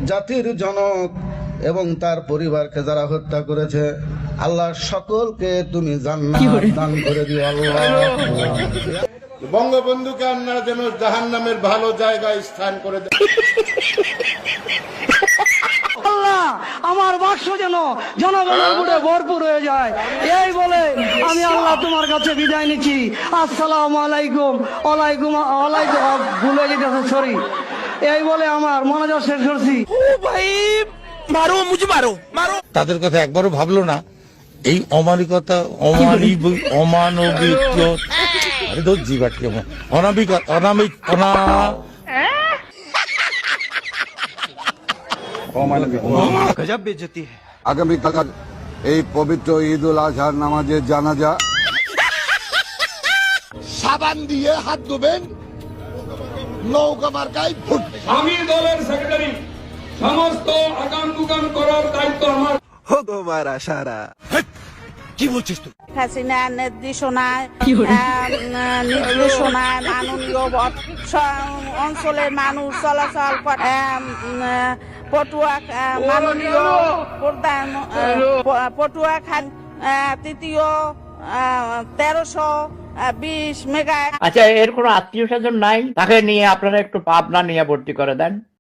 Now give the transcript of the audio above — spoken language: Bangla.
জাতির জনক এবং তার পরিবারকে যারা হত্যা করেছে, আল্লাহ সকলকে তুমি জান্নাত দান করে দিও আল্লাহ। বঙ্গবন্ধুকে আপনারা যেন জাহান্নামের ভালো জায়গায় স্থান করে দেন। আল্লাহ আমার বাক্স যেন জনগণের বুড়ে ভরপুর হয়ে যায়, এই বলে আমি আল্লাহ তোমার কাছে বিদায় নিচ্ছি। আসসালামু আলাইকুম। ওয়ালাইকুম ওয়ালাইকুম ভুলে যেতেছে, সরি। এই বলে আমার মনোযোগ শেষ করছি। তাদের কথা একবারও ভাবলো না এই অমানবিকতা, অমানবিক আরে তো জীবাটকে অনামিক অনামিক অনা আগামীকাল এই পবিত্র ঈদ উল আজহার নামাজের জানাজা। সাবান দিয়ে হাত ধুবেন, নৌকা মার্কায় ভোট। আমি দলের সেক্রেটারি, সমস্ত আগাম দুগাম করার দায়িত্ব আমার। কি বলছিস তুই? হাসিনার নির্দেশনায় মাননীয় অঞ্চলের মানুষ চলাচল করে। মাননীয় প্রধান পটুয়াখালী তৃতীয় 1320 মেগা। আচ্ছা, এর কোনো আত্মীয় স্বজন নাই? তাকে নিয়ে আপনারা একটু পাবনা নিয়ে ভর্তি করে দেন।